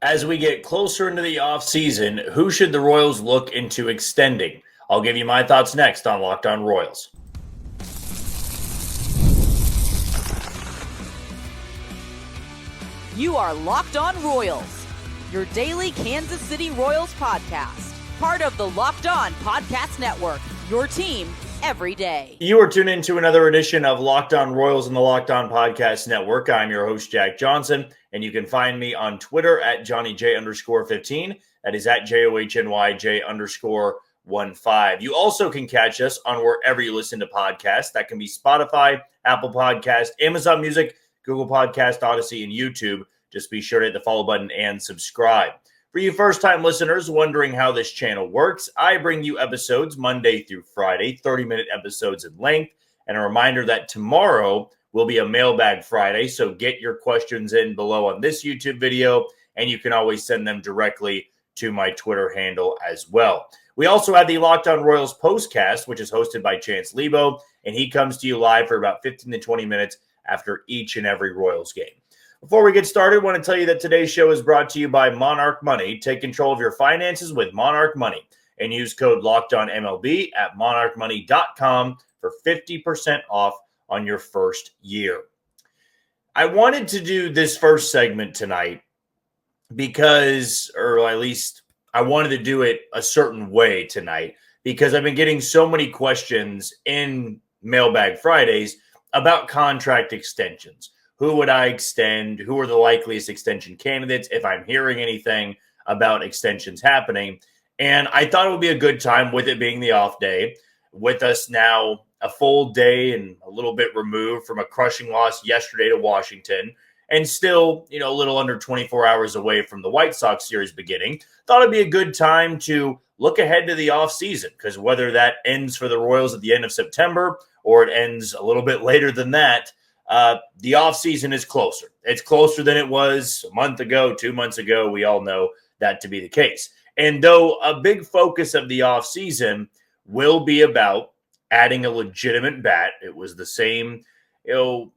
As we get closer into the offseason, who should the Royals look into extending? I'll give you my thoughts next on Locked On Royals. You are Locked On Royals, your daily Kansas City Royals podcast. Part of the Locked On Podcast Network, your team every day. You are tuned into another edition of Locked On Royals in the Locked On Podcast Network. I'm your host, Jack Johnson, and you can find me on Twitter at JohnnyJ_15. That is at JOHNYJ_15. You also can catch us on wherever you listen to podcasts. That can be Spotify, Apple Podcast, Amazon Music, Google Podcast, Odyssey, and YouTube. Just be sure to hit the follow button and subscribe. For you first-time listeners wondering how this channel works, I bring you episodes Monday through Friday, 30-minute episodes in length, and a reminder that tomorrow will be a Mailbag Friday, so get your questions in below on this YouTube video, and you can always send them directly to my Twitter handle as well. We also have the Locked On Royals postcast, which is hosted by Chance Lebo, and he comes to you live for about 15 to 20 minutes after each and every Royals game. Before we get started, I want to tell you that today's show is brought to you by Monarch Money. Take control of your finances with Monarch Money and use code LOCKEDONMLB at monarchmoney.com for 50% off on your first year. I wanted to do this first segment tonight because, or at least I wanted to do it a certain way tonight because I've been getting so many questions in Mailbag Fridays about contract extensions. Who would I extend? Who are the likeliest extension candidates if I'm hearing anything about extensions happening? And I thought it would be a good time, with it being the off day, with us now a full day and a little bit removed from a crushing loss yesterday to Washington, and still, a little under 24 hours away from the White Sox series beginning. Thought it'd be a good time to look ahead to the offseason, because whether that ends for the Royals at the end of September or it ends a little bit later than that, the offseason is closer. It's closer than it was a month ago, 2 months ago. We all know that to be the case. And though a big focus of the offseason will be about adding a legitimate bat, it was the same, the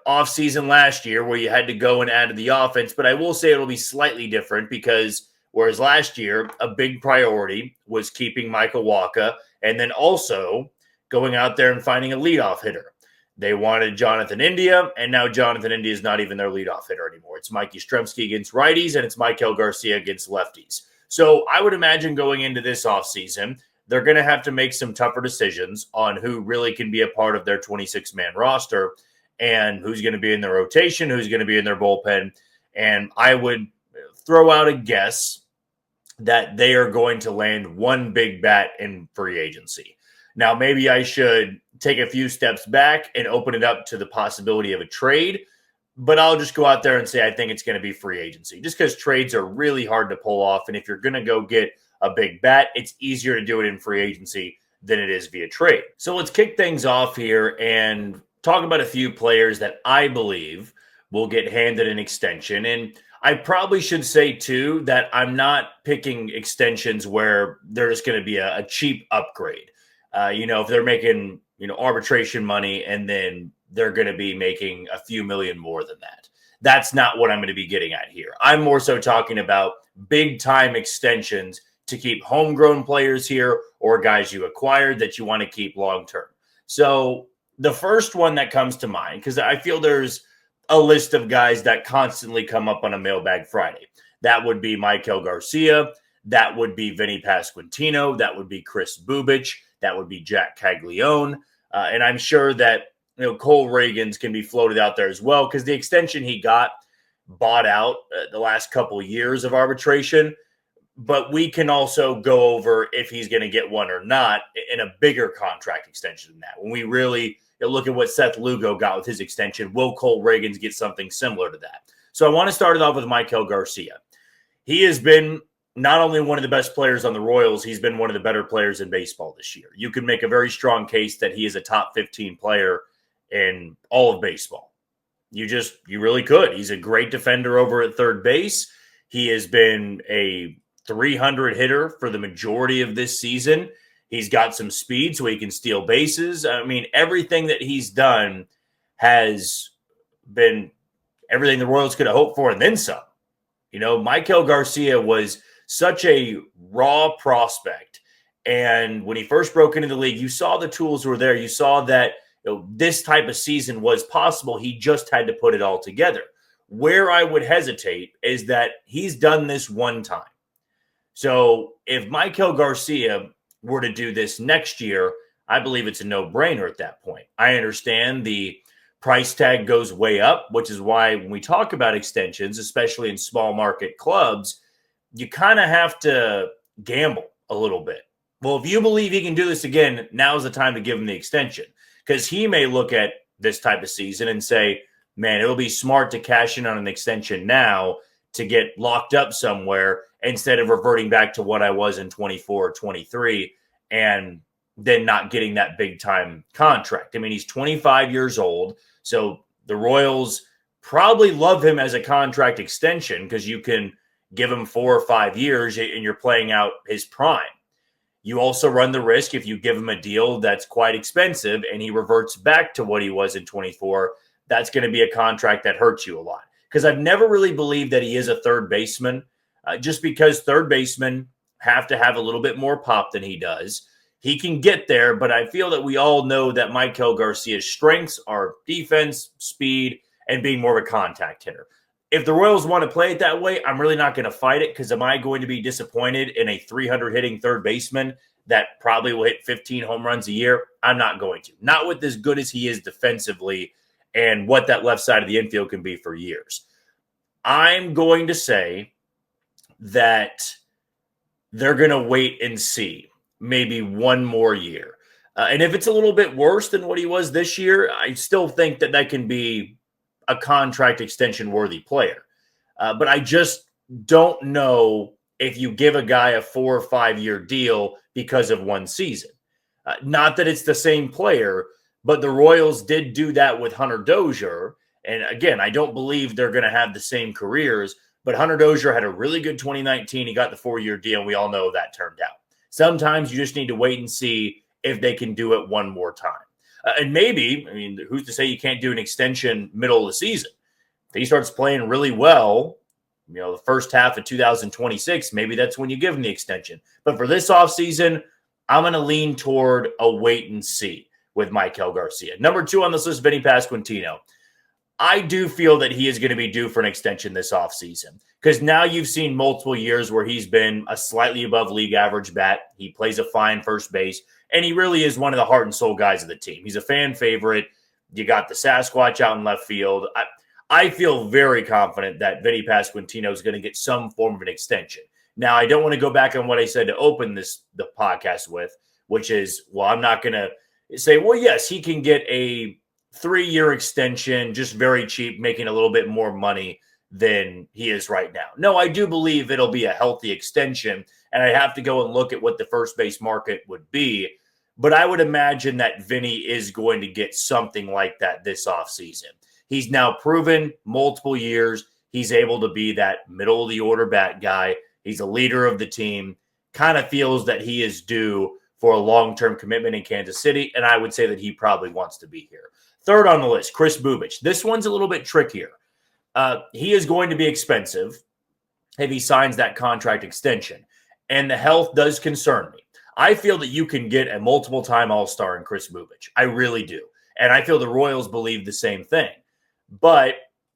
offseason last year where you had to go and add to the offense. But I will say it'll be slightly different because whereas last year, a big priority was keeping Michael Wacha and then also going out there and finding a leadoff hitter. They wanted Jonathan India, and now Jonathan India is not even their leadoff hitter anymore. It's Mike Yastrzemski against righties, and it's Michael Garcia against lefties. So I would imagine going into this offseason, they're going to have to make some tougher decisions on who really can be a part of their 26-man roster and who's going to be in their rotation, who's going to be in their bullpen. And I would throw out a guess that they are going to land one big bat in free agency. Now, maybe I should take a few steps back and open it up to the possibility of a trade, but I'll just go out there and say I think it's going to be free agency just because trades are really hard to pull off. And if you're going to go get a big bat, it's easier to do it in free agency than it is via trade. So let's kick things off here and talk about a few players that I believe will get handed an extension. And I probably should say, too, that I'm not picking extensions where there's going to be a cheap upgrade. If they're making, arbitration money and then they're going to be making a few million more than that. That's not what I'm going to be getting at here. I'm more so talking about big time extensions to keep homegrown players here or guys you acquired that you want to keep long term. So the first one that comes to mind, because I feel there's a list of guys that constantly come up on a Mailbag Friday. That would be Michael Garcia. That would be Vinny Pasquantino. That would be Chris Bubich. That would be Jack Caglione. And I'm sure that, Cole Reagans can be floated out there as well because the extension he got bought out the last couple of years of arbitration. But we can also go over if he's going to get one or not in a bigger contract extension than that. When we really look at what Seth Lugo got with his extension, will Cole Reagans get something similar to that? So I want to start it off with Michael Garcia. He has been not only one of the best players on the Royals, he's been one of the better players in baseball this year. You can make a very strong case that he is a top 15 player in all of baseball. You really could. He's a great defender over at third base. He has been a 300 hitter for the majority of this season. He's got some speed so he can steal bases. I mean, everything that he's done has been everything the Royals could have hoped for and then some. Maikel Garcia was such a raw prospect. And when he first broke into the league, you saw the tools were there. You saw that this type of season was possible. He just had to put it all together. Where I would hesitate is that he's done this one time. So if Maikel Garcia were to do this next year, I believe it's a no-brainer at that point. I understand the price tag goes way up, which is why when we talk about extensions, especially in small market clubs, you kind of have to gamble a little bit. Well, if you believe he can do this again, now's the time to give him the extension, because he may look at this type of season and say, man, it'll be smart to cash in on an extension now to get locked up somewhere instead of reverting back to what I was in 24 or 23 and then not getting that big time contract. I mean, he's 25 years old. So the Royals probably love him as a contract extension because you can give him 4 or 5 years and you're playing out his prime. You also run the risk if you give him a deal that's quite expensive and he reverts back to what he was in 24, that's going to be a contract that hurts you a lot. Because I've never really believed that he is a third baseman, just because third basemen have to have a little bit more pop than he does. He can get there, but I feel that we all know that Maikel Garcia's strengths are defense, speed, and being more of a contact hitter. If the Royals want to play it that way, I'm really not going to fight it, because am I going to be disappointed in a 300 hitting third baseman that probably will hit 15 home runs a year? I'm not going to. Not with as good as he is defensively and what that left side of the infield can be for years. I'm going to say that they're going to wait and see maybe one more year. And if it's a little bit worse than what he was this year, I still think that that can be a contract extension worthy player. But I just don't know if you give a guy a 4 or 5 year deal because of one season. Not that it's the same player, but the Royals did do that with Hunter Dozier. And again, I don't believe they're going to have the same careers, but Hunter Dozier had a really good 2019. He got the 4-year deal, and we all know that turned out. Sometimes you just need to wait and see if they can do it one more time. And maybe, I mean, who's to say you can't do an extension middle of the season? If he starts playing really well, the first half of 2026, maybe that's when you give him the extension. But for this offseason, I'm going to lean toward a wait and see with Maikel Garcia. Number 2 on this list, Vinny Pasquantino. I do feel that he is going to be due for an extension this offseason, because now you've seen multiple years where he's been a slightly above league average bat. He plays a fine first base, and he really is one of the heart and soul guys of the team. He's a fan favorite. You got the Sasquatch out in left field. I feel very confident that Vinny Pasquantino is going to get some form of an extension. Now, I don't want to go back on what I said to open the podcast with, which is, well, I'm not going to say, well, yes, he can get a 3-year extension, just very cheap, making a little bit more money than he is right now. No, I do believe it'll be a healthy extension, and I have to go and look at what the first base market would be. But I would imagine that Vinny is going to get something like that this offseason. He's now proven multiple years he's able to be that middle of the order bat guy. He's a leader of the team, kind of feels that he is due for a long-term commitment in Kansas City, and I would say that he probably wants to be here. Third on the list, Kris Bubic. This one's a little bit trickier. He is going to be expensive if he signs that contract extension, and the health does concern me. I feel that you can get a multiple-time All-Star in Kris Bubic. I really do. And I feel the Royals believe the same thing. But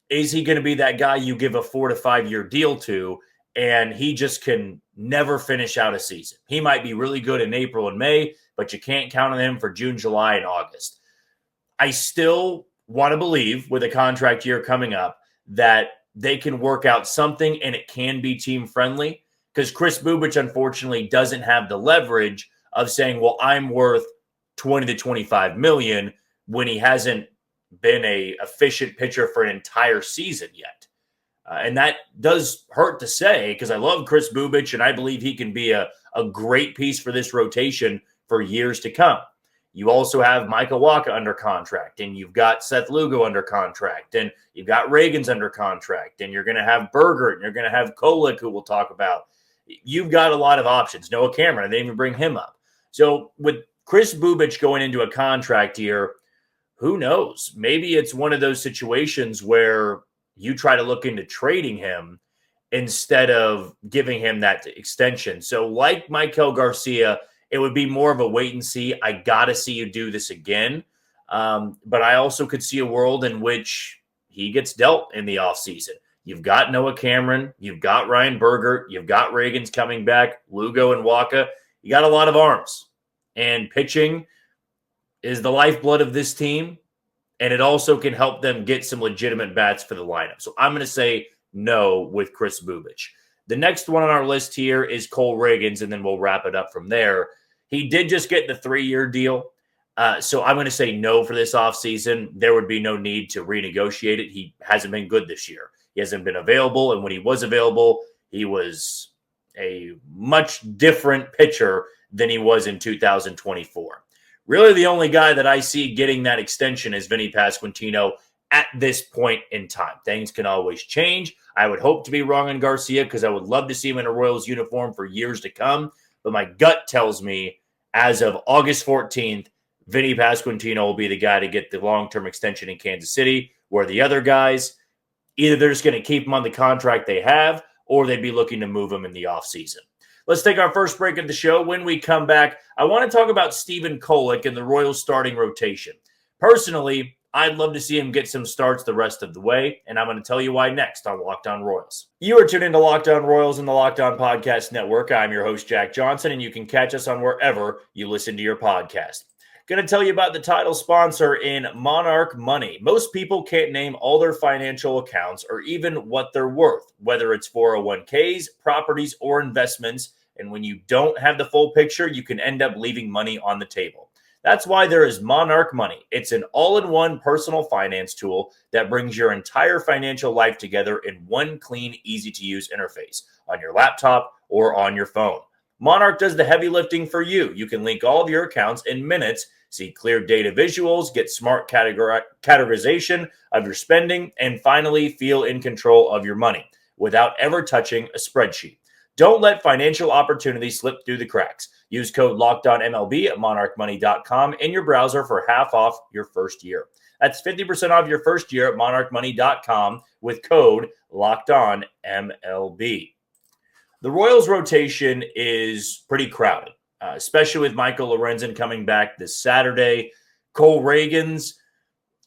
is he going to be that guy you give a 4 to 5 year deal to, and he just can never finish out a season? He might be really good in April and May, but you can't count on him for June, July, and August. I still want to believe, with a contract year coming up, that they can work out something and it can be team-friendly, because Kris Bubic, unfortunately, doesn't have the leverage of saying, well, I'm worth 20 to 25 million when he hasn't been a efficient pitcher for an entire season yet. And that does hurt to say, because I love Kris Bubic and I believe he can be a great piece for this rotation for years to come. You also have Michael Wacha under contract, and you've got Seth Lugo under contract, and you've got Reagan's under contract, and you're going to have Berger, and you're going to have Kolek, who we'll talk about. You've got a lot of options. Noah Cameron, I didn't even bring him up. So with Kris Bubic going into a contract year, who knows? Maybe it's one of those situations where you try to look into trading him, instead of giving him that extension. So like Maikel Garcia, it would be more of a wait and see. I got to see you do this again. But I also could see a world in which he gets dealt in the offseason. You've got Noah Cameron. You've got Ryan Berger. You've got Reagans coming back, Lugo and Waka. You got a lot of arms. And pitching is the lifeblood of this team. And it also can help them get some legitimate bats for the lineup. So I'm going to say no with Chris Bubich. The next one on our list here is Cole Reagans, and then we'll wrap it up from there. He did just get the 3-year deal. So I'm going to say no for this offseason. There would be no need to renegotiate it. He hasn't been good this year. He hasn't been available. And when he was available, he was a much different pitcher than he was in 2024. Really, the only guy that I see getting that extension is Vinny Pasquantino at this point in time. Things can always change. I would hope to be wrong on Garcia because I would love to see him in a Royals uniform for years to come. But my gut tells me as of August 14th, Vinny Pasquantino will be the guy to get the long-term extension in Kansas City, where the other guys, either they're just going to keep him on the contract they have, or they'd be looking to move him in the offseason. Let's take our first break of the show. When we come back, I want to talk about Stephen Kolek and the Royals starting rotation. Personally, I'd love to see him get some starts the rest of the way, and I'm going to tell you why next on Locked On Royals. You are tuned into Locked On Royals and the Locked On Podcast Network. I'm your host, Jack Johnson, and you can catch us on wherever you listen to your podcast. Going to tell you about the title sponsor in Monarch Money. Most people can't name all their financial accounts or even what they're worth, whether it's 401ks, properties, or investments. And when you don't have the full picture, you can end up leaving money on the table. That's why there is Monarch Money. It's an all-in-one personal finance tool that brings your entire financial life together in one clean, easy-to-use interface on your laptop or on your phone. Monarch does the heavy lifting for you. You can link all of your accounts in minutes, see clear data visuals, get smart categorization of your spending, and finally feel in control of your money without ever touching a spreadsheet. Don't let financial opportunities slip through the cracks. Use code LOCKEDONMLB at monarchmoney.com in your browser for half off your first year. That's 50% off your first year at monarchmoney.com with code LOCKEDONMLB. The Royals rotation is pretty crowded, especially with Michael Lorenzen coming back this Saturday. Cole Reagans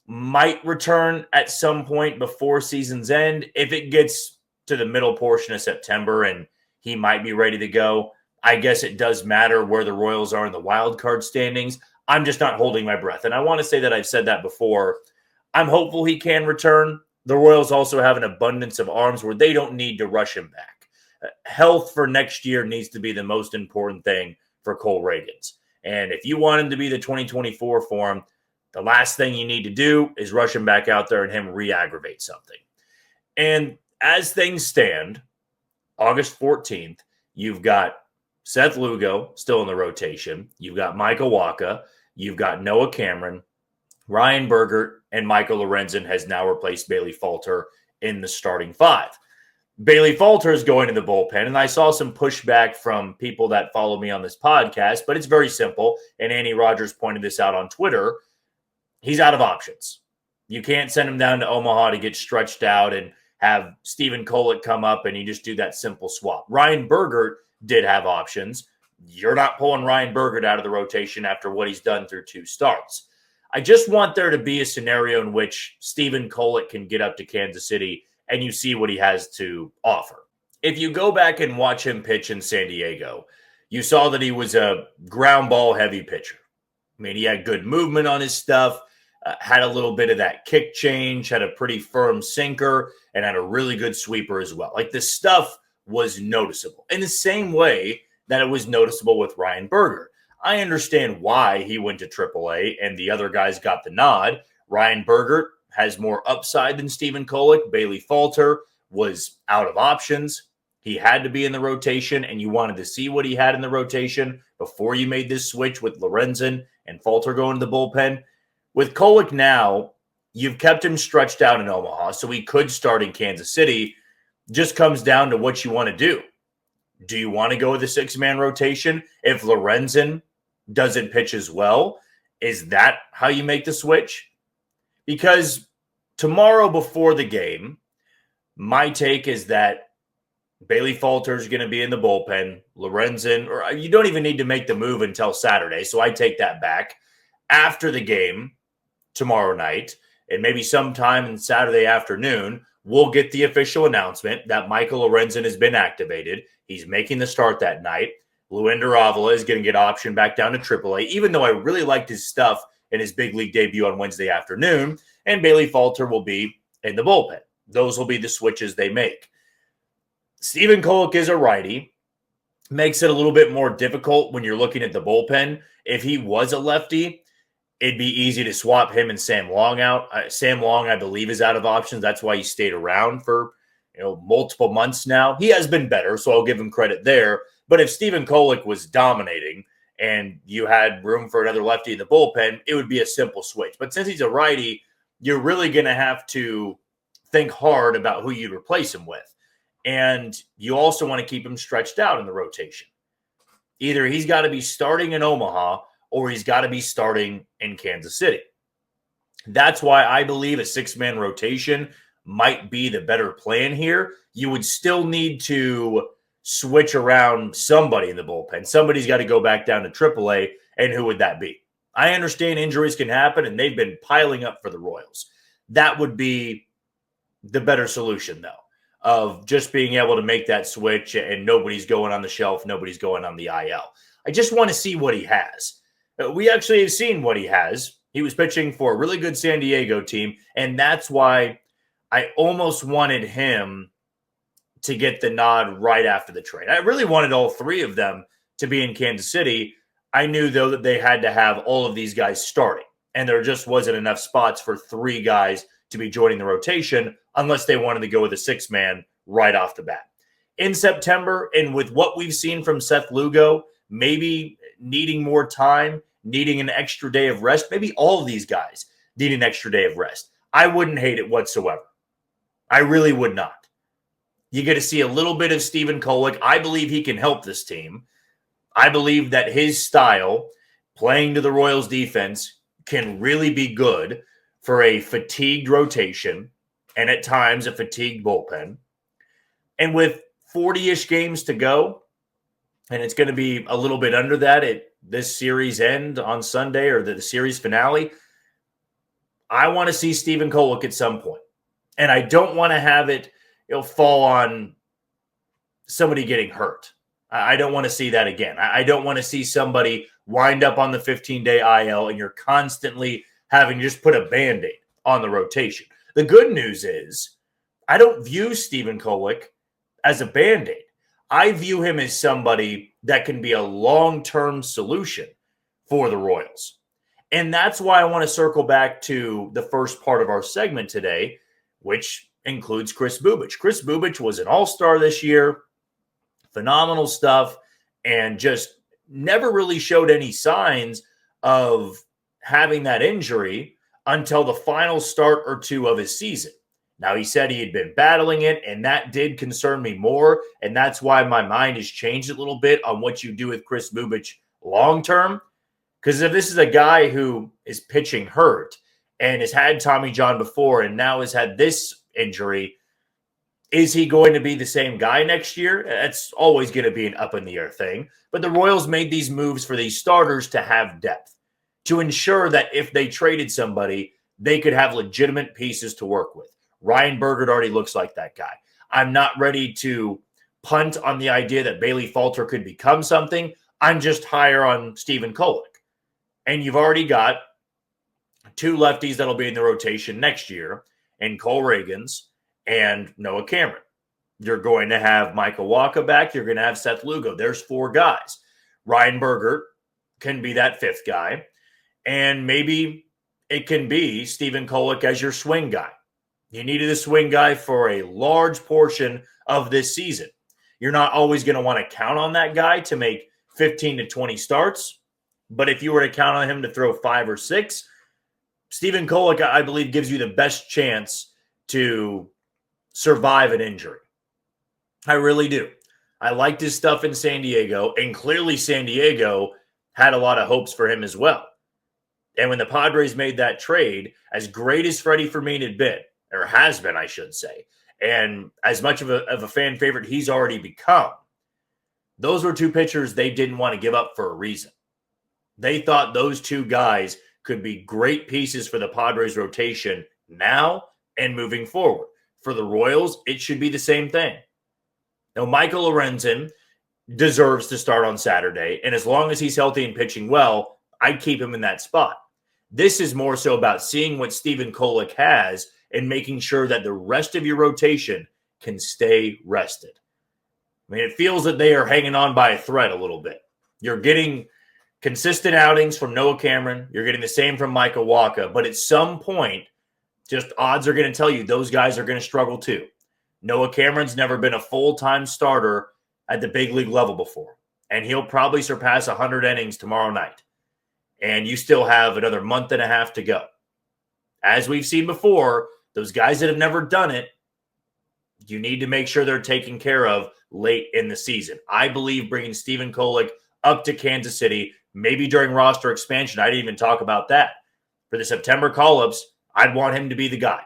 might return at some point before season's end. If it gets to the middle portion of September and he might be ready to go, I guess it does matter where the Royals are in the wild card standings. I'm just not holding my breath. And I want to say that I've said that before. I'm hopeful he can return. The Royals also have an abundance of arms where they don't need to rush him back. Health for next year needs to be the most important thing for Cole Reagans. And if you want him to be the 2024 form, the last thing you need to do is rush him back out there and him re-aggravate something. And as things stand, August 14th, you've got Seth Lugo still in the rotation. You've got Michael Waka. You've got Noah Cameron, Ryan Berger, and Michael Lorenzen has now replaced Bailey Falter in the starting five. Bailey Falter is going to the bullpen, and I saw some pushback from people that follow me on this podcast, but it's very simple, and Andy Rogers pointed this out on Twitter. He's out of options. You can't send him down to Omaha to get stretched out and have Stephen Kolek come up and you just do that simple swap. Ryan Berger did have options. You're not pulling Ryan Berger out of the rotation after what he's done through 2 starts. I just want there to be a scenario in which Stephen Kolek can get up to Kansas City and you see what he has to offer. If you go back and watch him pitch in San Diego, you saw that he was a ground ball heavy pitcher. I mean, he had good movement on his stuff, had a little bit of that kick change, had a pretty firm sinker, and had a really good sweeper as well. Like, the stuff was noticeable in the same way that it was noticeable with Ryan Berger. I understand why he went to AAA and the other guys got the nod. Ryan Berger has more upside than Stephen Kolek. Bailey Falter was out of options. He had to be in the rotation, and you wanted to see what he had in the rotation before you made this switch with Lorenzen and Falter going to the bullpen. With Kolek now, you've kept him stretched out in Omaha, so he could start in Kansas City. Just comes down to what you want to do. Do you want to go with a 6-man rotation? If Lorenzen doesn't pitch as well, is that how you make the switch? Because tomorrow before the game, my take is that Bailey Falter's going to be in the bullpen. Lorenzen, or you don't even need to make the move until Saturday, so I take that back. After the game tomorrow night, and maybe sometime in Saturday afternoon, we'll get the official announcement that Michael Lorenzen has been activated. He's making the start that night. Luinder Avila is going to get optioned back down to AAA, even though I really liked his stuff in his big league debut on Wednesday afternoon. And Bailey Falter will be in the bullpen. Those will be the switches they make. Stephen Kolek is a righty. Makes it a little bit more difficult when you're looking at the bullpen. If he was a lefty, it'd be easy to swap him and Sam Long out. Sam Long, I believe, is out of options. That's why he stayed around for multiple months now. He has been better, so I'll give him credit there. But if Stephen Kolek was dominating and you had room for another lefty in the bullpen, it would be a simple switch. But since he's a righty, you're really going to have to think hard about who you'd replace him with. And you also want to keep him stretched out in the rotation. Either he's got to be starting in Omaha or he's got to be starting in Kansas City. That's why I believe a six-man rotation might be the better plan here. You would still need to switch around somebody in the bullpen. Somebody's got to go back down to AAA, and who would that be? I understand injuries can happen, and they've been piling up for the Royals. That would be the better solution, though, of just being able to make that switch and nobody's going on the shelf, nobody's going on the IL. I just want to see what he has. We actually have seen what he has. He was pitching for a really good San Diego team, and that's why I almost wanted him to get the nod right after the trade. I really wanted all three of them to be in Kansas City. I knew, though, that they had to have all of these guys starting, and there just wasn't enough spots for three guys to be joining the rotation unless they wanted to go with a six-man right off the bat. In September, and with what we've seen from Seth Lugo, maybe needing more time, needing an extra day of rest, maybe all of these guys need an extra day of rest. I wouldn't hate it whatsoever. I really would not. You get to see a little bit of Stephen Kolek. I believe he can help this team. I believe that his style, playing to the Royals defense, can really be good for a fatigued rotation and at times a fatigued bullpen. And with 40-ish games to go, and it's going to be a little bit under that at this series end on Sunday or the series finale, I want to see Stephen Kolek at some point. And I don't want to have it fall on somebody getting hurt. I don't want to see that again. I don't want to see somebody wind up on the 15-day IL and you're constantly having to just put a Band-Aid on the rotation. The good news is I don't view Stephen Kolek as a Band-Aid. I view him as somebody that can be a long-term solution for the Royals. And that's why I want to circle back to the first part of our segment today, which includes Kris Bubic. Kris Bubic was an all-star this year, phenomenal stuff, and just never really showed any signs of having that injury until the final start or two of his season. Now, he said he had been battling it, and that did concern me more, and that's why my mind has changed a little bit on what you do with Kris Bubic long-term. Because if this is a guy who is pitching hurt and has had Tommy John before and now has had this injury, is he going to be the same guy next year? That's always going to be an up-in-the-air thing. But the Royals made these moves for these starters to have depth, to ensure that if they traded somebody, they could have legitimate pieces to work with. Ryan Bergert already looks like that guy. I'm not ready to punt on the idea that Bailey Falter could become something. I'm just higher on Stephen Kolek. And you've already got two lefties that'll be in the rotation next year, and Cole Reagans and Noah Cameron. You're going to have Michael Wacha back. You're going to have Seth Lugo. There's four guys. Ryan Bergert can be that fifth guy. And maybe it can be Stephen Kolek as your swing guy. You needed a swing guy for a large portion of this season. You're not always going to want to count on that guy to make 15 to 20 starts. But if you were to count on him to throw 5 or 6, Stephen Kolek, I believe, gives you the best chance to survive an injury. I really do. I liked his stuff in San Diego, and clearly San Diego had a lot of hopes for him as well. And when the Padres made that trade, as great as Freddie Fermin had been, or has been, I should say, And as much of a fan favorite he's already become, those were two pitchers they didn't want to give up for a reason. They thought those two guys could be great pieces for the Padres rotation now and moving forward. For the Royals, it should be the same thing. Now, Michael Lorenzen deserves to start on Saturday, and as long as he's healthy and pitching well, I'd keep him in that spot. This is more so about seeing what Stephen Kolek has and making sure that the rest of your rotation can stay rested. I mean, it feels that they are hanging on by a thread a little bit. You're getting consistent outings from Noah Cameron. You're getting the same from Micah Wacha. But at some point, just odds are going to tell you those guys are going to struggle too. Noah Cameron's never been a full-time starter at the big league level before. And he'll probably surpass 100 innings tomorrow night. And you still have another month and a half to go. As we've seen before, those guys that have never done it, you need to make sure they're taken care of late in the season. I believe bringing Stephen Kolek up to Kansas City, maybe during roster expansion, I didn't even talk about that. For the September call-ups, I'd want him to be the guy.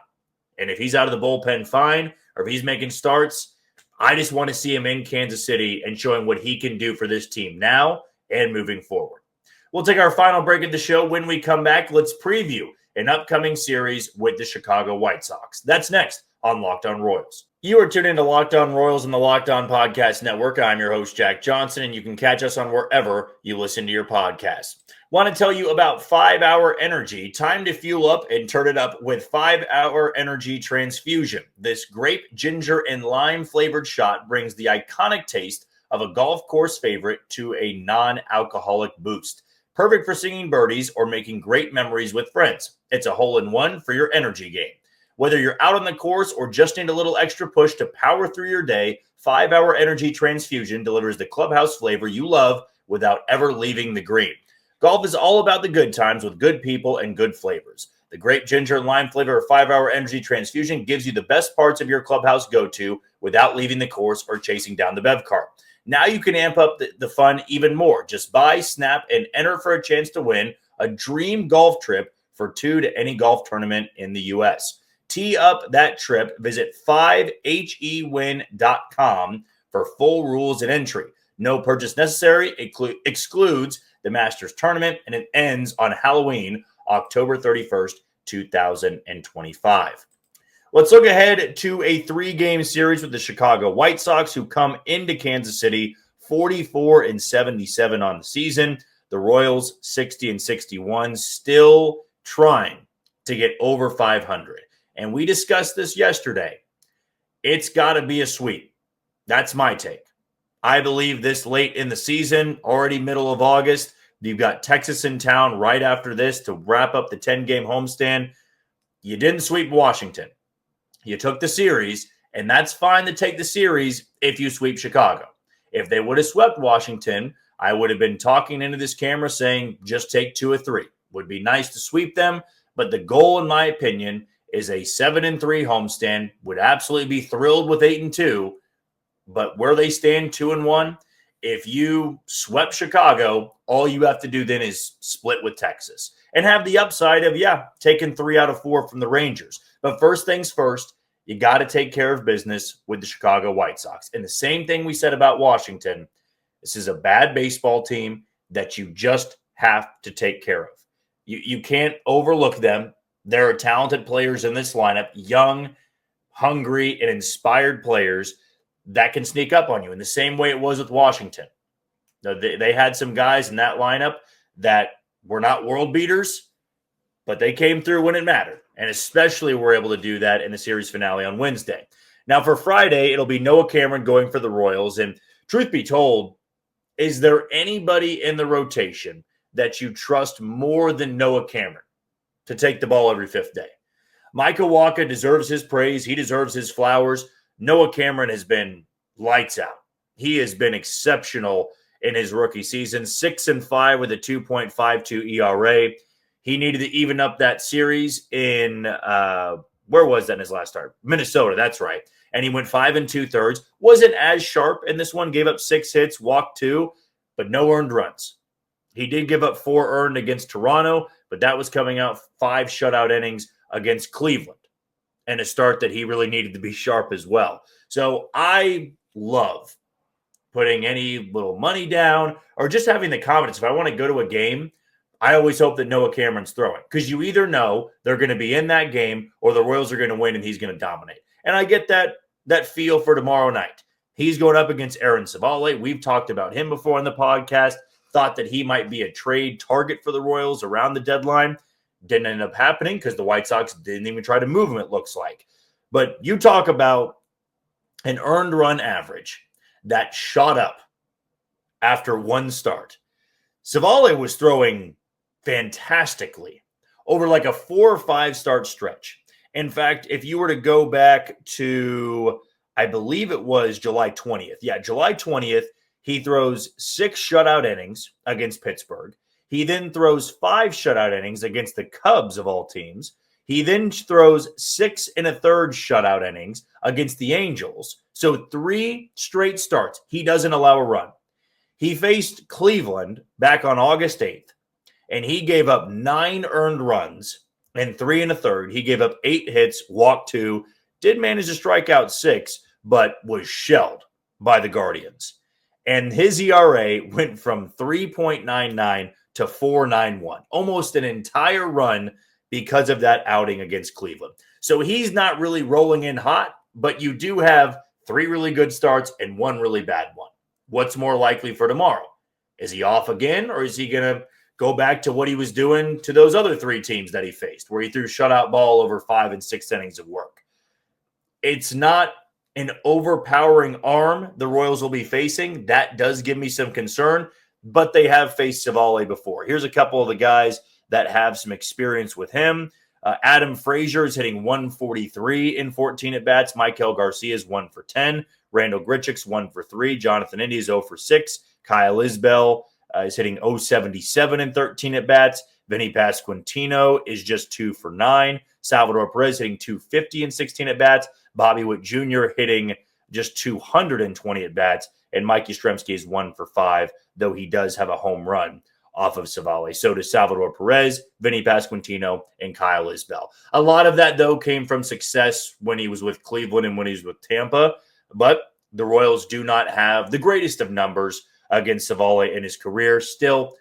And if he's out of the bullpen, fine. Or if he's making starts, I just want to see him in Kansas City and showing what he can do for this team now and moving forward. We'll take our final break at the show. When we come back, let's preview an upcoming series with the Chicago White Sox. That's next on Locked On Royals. You are tuned into Locked On Royals and the Locked On Podcast Network. I'm your host, Jack Johnson, and you can catch us on wherever you listen to your podcasts. Want to tell you about 5 Hour Energy. Time to fuel up and turn it up with 5 Hour Energy Transfusion. This grape, ginger, and lime flavored shot brings the iconic taste of a golf course favorite to a non-alcoholic boost. Perfect for singing birdies or making great memories with friends. It's a hole-in-one for your energy game. Whether you're out on the course or just need a little extra push to power through your day, 5 Hour Energy Transfusion delivers the clubhouse flavor you love without ever leaving the green. Golf is all about the good times with good people and good flavors. The grape, ginger, and lime flavor of 5 Hour Energy Transfusion gives you the best parts of your clubhouse go-to without leaving the course or chasing down the bev cart. Now you can amp up the fun even more. Just buy, snap, and enter for a chance to win a dream golf trip for 2 to any golf tournament in the U.S. Tee up that trip. Visit 5hewin.com for full rules and entry. No purchase necessary. Excludes the Masters tournament, and it ends on Halloween, October 31st, 2025. Let's look ahead to a 3-game series with the Chicago White Sox, who come into Kansas City 44-77 on the season. The Royals 60-61, still trying to get over 500. And we discussed this yesterday. It's got to be a sweep. That's my take. I believe this late in the season, already middle of August, you've got Texas in town right after this to wrap up the 10-game homestand. You didn't sweep Washington. You took the series, and that's fine to take the series if you sweep Chicago. If they would have swept Washington, I would have been talking into this camera saying just take 2 or 3. Would be nice to sweep them, but the goal, in my opinion, is a 7-3 homestand. Would absolutely be thrilled with 8-2, but where they stand 2-1, if you swept Chicago, all you have to do then is split with Texas and have the upside of, taking 3 out of 4 from the Rangers. But first things first, you got to take care of business with the Chicago White Sox. And the same thing we said about Washington, this is a bad baseball team that you just have to take care of. You can't overlook them. There are talented players in this lineup, young, hungry, and inspired players that can sneak up on you in the same way it was with Washington. They had some guys in that lineup that were not world beaters, but they came through when it mattered, and especially were able to do that in the series finale on Wednesday. Now, for Friday, it'll be Noah Cameron going for the Royals, and truth be told, is there anybody in the rotation that you trust more than Noah Cameron to take the ball every 5th day? Micah Wacha deserves his praise. He deserves his flowers. Noah Cameron has been lights out. He has been exceptional in his rookie season, 6-5 with a 2.52 ERA. He needed to even up that series in, where was that in his last start? Minnesota, that's right. And he went 5 2/3. Wasn't as sharp in this one, gave up 6 hits, walked 2, but no earned runs. He did give up 4 earned against Toronto, but that was coming out 5 shutout innings against Cleveland. and a start that he really needed to be sharp as well. So I love putting any little money down or just having the confidence. If I want to go to a game, I always hope that Noah Cameron's throwing, because you either know they're going to be in that game or the Royals are going to win and he's going to dominate. And I get that feel for tomorrow night. He's going up against Aaron Savale. We've talked about him before on the podcast, thought that he might be a trade target for the Royals around the deadline. Didn't end up happening because the White Sox didn't even try to move him, it looks like. But you talk about an earned run average that shot up after one start. Savale was throwing fantastically over like a 4 or 5 start stretch. In fact, if you were to go back to, I believe it was July 20th. Yeah, July 20th, he throws 6 shutout innings against Pittsburgh. He then throws 5 shutout innings against the Cubs of all teams. He then throws 6 1/3 shutout innings against the Angels. So 3 straight starts. He doesn't allow a run. He faced Cleveland back on August 8th, and he gave up 9 earned runs and 3 1/3. He gave up 8 hits, walked 2, did manage to strike out 6, but was shelled by the Guardians. And his ERA went from 3.99 to 4.91, almost an entire run because of that outing against Cleveland. So he's not really rolling in hot, but you do have 3 really good starts and 1 really bad one. What's more likely for tomorrow? Is he off again, or is he going to go back to what he was doing to those other 3 teams that he faced, where he threw shutout ball over 5 and 6 innings of work? It's not an overpowering arm the Royals will be facing. That does give me some concern, but they have faced Savale before. Here's a couple of the guys that have some experience with him. Adam Frazier is hitting 143 in 14 at-bats. Michael Garcia is 1 for 10. Randall Grichuk's 1 for 3. Jonathan India is 0 for 6. Kyle Isbell is hitting 077 in 13 at-bats. Vinny Pasquantino is just 2 for 9. Salvador Perez hitting 250 in 16 at-bats. Bobby Witt Jr. hitting just 220 at-bats. And Mike Yastrzemski is 1 for 5, though he does have a home run off of Savale. So does Salvador Perez, Vinny Pasquantino, and Kyle Isbell. A lot of that, though, came from success when he was with Cleveland and when he was with Tampa. But the Royals do not have the greatest of numbers against Savale in his career. Still,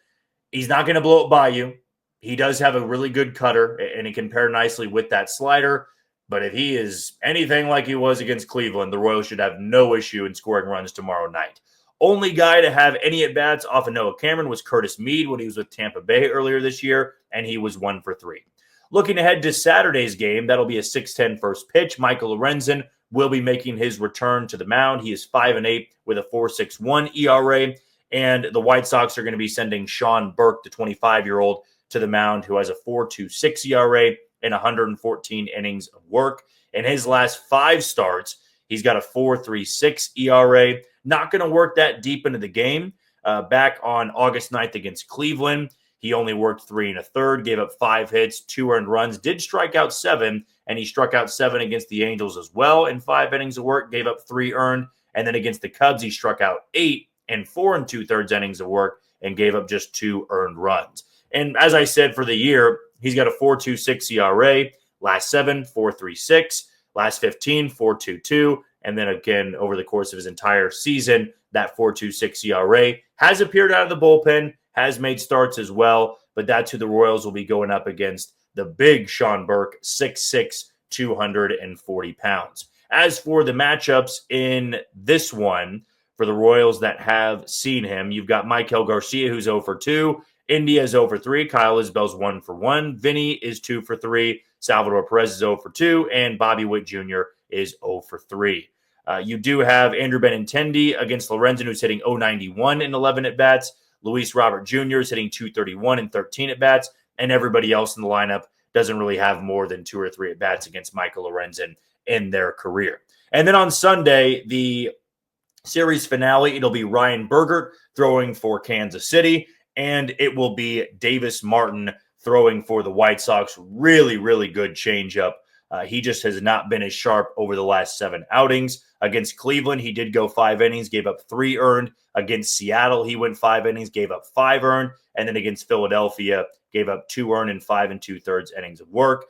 he's not going to blow it by you. He does have a really good cutter, and he can pair nicely with that slider. But if he is anything like he was against Cleveland, the Royals should have no issue in scoring runs tomorrow night. Only guy to have any at-bats off of Noah Cameron was Curtis Mead when he was with Tampa Bay earlier this year, and he was 1 for 3. Looking ahead to Saturday's game, that'll be a 6:10 first pitch. Michael Lorenzen will be making his return to the mound. He is 5-8 with a 4.61 ERA, and the White Sox are going to be sending Sean Burke, the 25-year-old, to the mound, who has a 4.26 ERA and 114 innings of work. In his last 5 starts, he's got a 4.36 ERA. Not going to work that deep into the game. Back on August 9th against Cleveland, he only worked 3 1/3, gave up 5 hits, 2 earned runs, did strike out 7, and he struck out 7 against the Angels as well in 5 innings of work, gave up 3 earned. And then against the Cubs, he struck out 8 and 4 2/3 innings of work and gave up just 2 earned runs. And as I said, for the year, he's got a 4.26 ERA. Last 7, 4.36. Last 15, 4.22. And then again, over the course of his entire season, that 4.26 ERA has appeared out of the bullpen, has made starts as well. But that's who the Royals will be going up against, the big Sean Burke, 6'6", 240 pounds. As for the matchups in this one, for the Royals that have seen him, you've got Michael Garcia, who's 0 for 2. India is 0 for 3. Kyle Isbell's 1 for 1. Vinny is 2 for 3. Salvador Perez is 0 for 2. And Bobby Witt Jr. is 0 for 3. You do have Andrew Benintendi against Lorenzen, who's hitting 0.91 in 11 at-bats. Luis Robert Jr. is hitting 2.31 in 13 at-bats. And everybody else in the lineup doesn't really have more than 2 or 3 at-bats against Michael Lorenzen in their career. And then on Sunday, the series finale, it'll be Ryan Bergert throwing for Kansas City. And it will be Davis Martin throwing for the White Sox. Really, really good changeup. He just has not been as sharp over the last 7 outings. Against Cleveland, he did go 5 innings, gave up 3 earned. Against Seattle, he went 5 innings, gave up 5 earned. And then against Philadelphia, gave up 2 earned and 5 2/3 innings of work.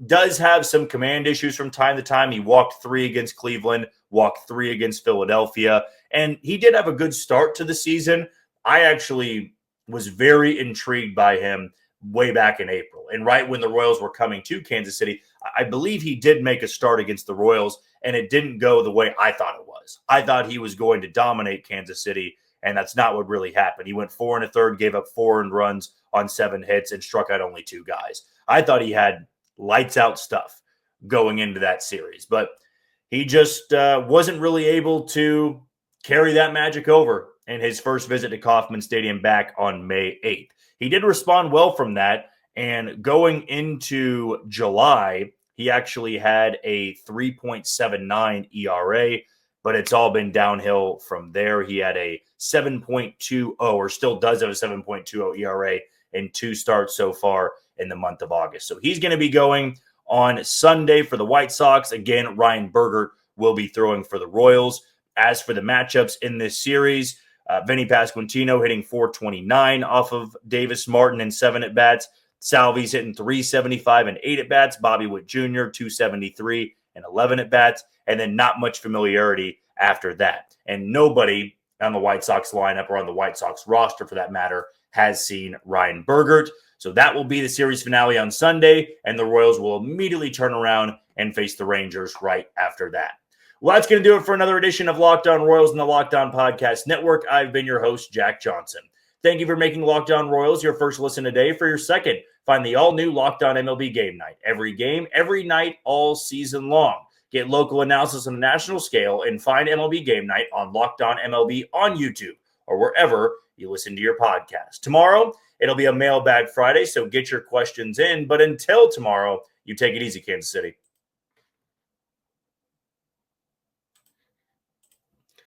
does have some command issues from time to time. He walked 3 against Cleveland, walked 3 against Philadelphia, and he did have a good start to the season. I actually was very intrigued by him way back in April. And right when the Royals were coming to Kansas City, I believe he did make a start against the Royals, and it didn't go the way I thought it was. I thought he was going to dominate Kansas City, and that's not what really happened. He went 4 1/3, gave up 4 earned runs on 7 hits, and struck out only 2 guys. I thought he had lights out stuff going into that series, but he just wasn't really able to carry that magic over in his first visit to Kauffman Stadium back on May 8th. He did respond well from that, and going into July, he actually had a 3.79 ERA, but it's all been downhill from there. He had a 7.20, or still does have a 7.20 ERA in 2 starts so far in the month of August. So he's going to be going on Sunday for the White Sox. Again, Ryan Bergert will be throwing for the Royals. As for the matchups in this series, Vinny Pasquantino hitting 429 off of Davis Martin in 7 at-bats. Salvi's hitting 375 and 8 at-bats. Bobby Witt Jr., 273 and 11 at-bats. And then not much familiarity after that. And nobody on the White Sox lineup, or on the White Sox roster for that matter, has seen Ryan Bergert. So that will be the series finale on Sunday, and the Royals will immediately turn around and face the Rangers right after that. Well, that's going to do it for another edition of Locked On Royals and the Locked On Podcast Network. I've been your host, Jack Johnson. Thank you for making Locked On Royals your first listen today. For your second, find the all-new Locked On MLB Game Night. Every game, every night, all season long. Get local analysis on a national scale and find MLB Game Night on Locked On MLB on YouTube or wherever you listen to your podcast. Tomorrow, it'll be a Mailbag Friday, so get your questions in. But until tomorrow, you take it easy, Kansas City.